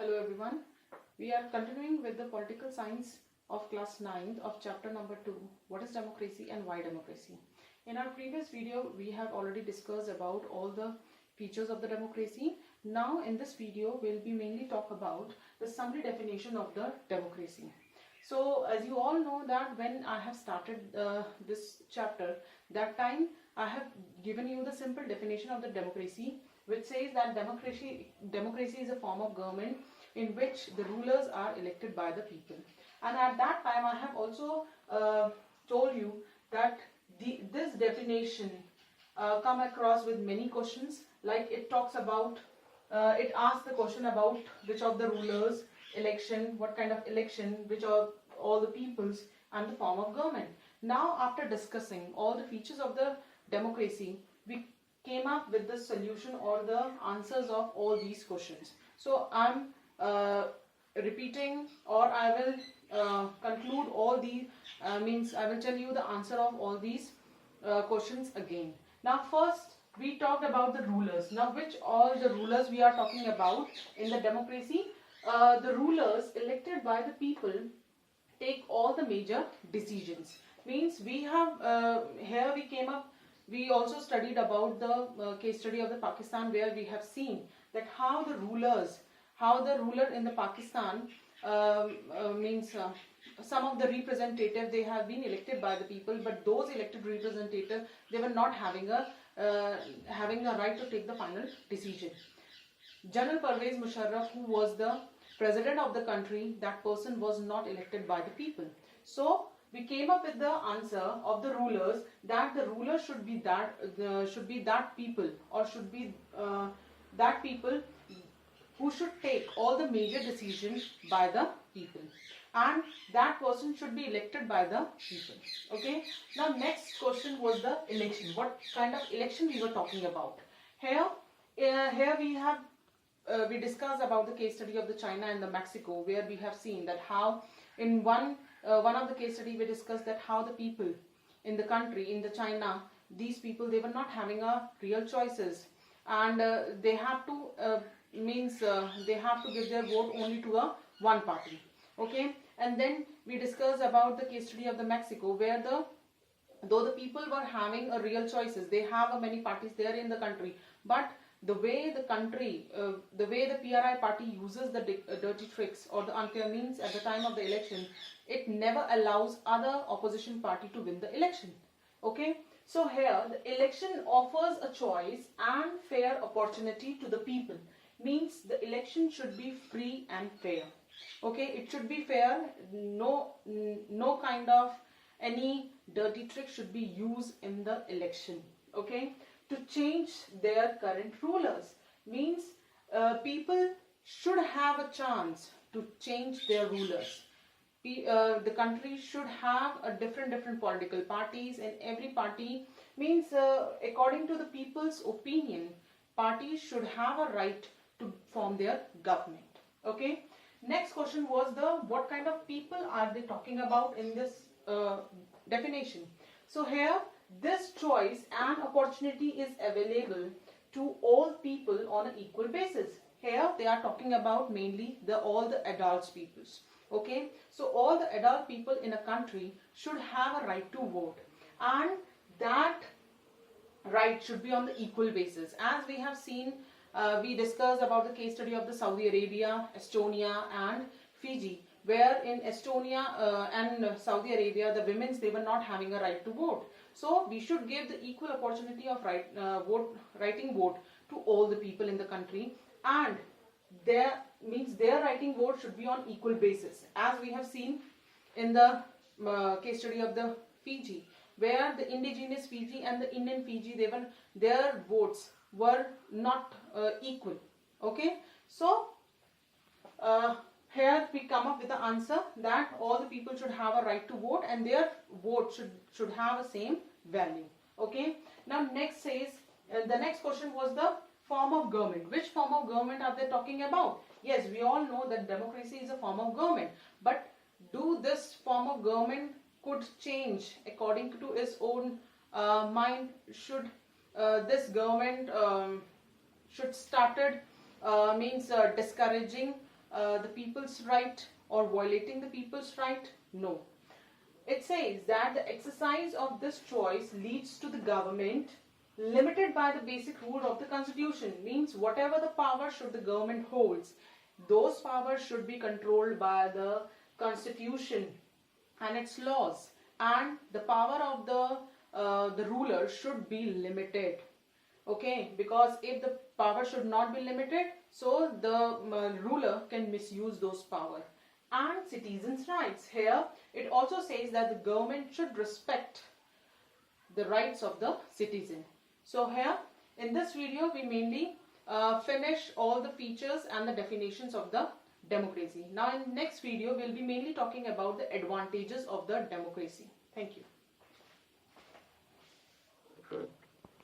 Hello everyone. We are continuing with the political science of class 9th of chapter number 2, what is democracy and why democracy. In our previous video, we have already discussed about all the features of the democracy. Now in this video, we'll be mainly talk about the summary definition of the democracy. So as you all know that when I have started this chapter, that time I have given you the simple definition of the democracy, which says that democracy is a form of government in which the rulers are elected by the people. And at that time I have also told you that this definition come across with many questions, like it talks about, it asks the question about which of the rulers, election, what kind of election, which of all the peoples, and the form of government. Now after discussing all the features of the democracy, we came up with the solution or the answers of all these questions. So I'm repeating, or I will conclude all these, I will tell you the answer of all these questions again. Now first we talked about the rulers. Now which all the rulers we are talking about in the democracy? The rulers elected by the people take all the major decisions. Means we have here we came up, we also studied about the case study of the Pakistan, where we have seen that how the ruler in the Pakistan some of the representatives, they have been elected by the people, but those elected representatives, they were not having a right to take the final decision. General Pervez Musharraf, who was the president of the country, that person was not elected by the people. So we came up with the answer of the rulers, that the ruler should be that people, or should be that people who should take all the major decisions by the people, and that person should be elected by the people. Okay. Now next question was the election. What kind of election we were talking about? Here we have we discussed about the case study of the China and the Mexico, where we have seen that how in one of the case study we discussed that how the people in the country, in the China, these people, they were not having a real choices, and they have to they have to give their vote only to a one party. Okay. And then we discussed about the case study of the Mexico, where though the people were having a real choices, they have many parties there in the country, but the way the PRI party uses the dirty tricks or the unfair means at the time of the election, it never allows other opposition party to win the election. Okay. So here the election offers a choice and fair opportunity to the people. Means the election should be free and fair. Okay, it should be fair. No kind of any dirty trick should be used in the election. Okay, to change their current rulers. Means people should have a chance to change their rulers. The country should have a different political parties, and every party means according to the people's opinion, parties should have a right to form their government. Okay. Next question was what kind of people are they talking about in this definition? So here this choice and opportunity is available to all people on an equal basis. Here they are talking about mainly all the adult peoples. Okay, so all the adult people in a country should have a right to vote, and that right should be on the equal basis. As we have seen, we discussed about the case study of the Saudi Arabia, Estonia and Fiji, where in Estonia and Saudi Arabia, the women, they were not having a right to vote. So we should give the equal opportunity of writing vote to all the people in the country, and their writing vote should be on equal basis. As we have seen in the case study of the Fiji, where the indigenous Fiji and the Indian Fiji, their votes were not equal. Okay, so here we come up with the answer that all the people should have a right to vote, and their vote should have a same value. Okay. Now next says the next question was the form of government. Which form of government are they talking about? Yes, we all know that democracy is a form of government, but do this form of government could change according to its own mind? Should this government should started discouraging the people's right or violating the people's right? No. It says that the exercise of this choice leads to the government limited by the basic rule of the constitution. Means whatever the power should the government holds, those powers should be controlled by the constitution and its laws, and the power of the ruler should be limited. Okay, because if the power should not be limited, so the ruler can misuse those power. And citizens' rights. Here it also says that the government should respect the rights of the citizen. So here in this video we mainly finish all the features and the definitions of the democracy. Now in next video we'll be mainly talking about the advantages of the democracy. Thank you.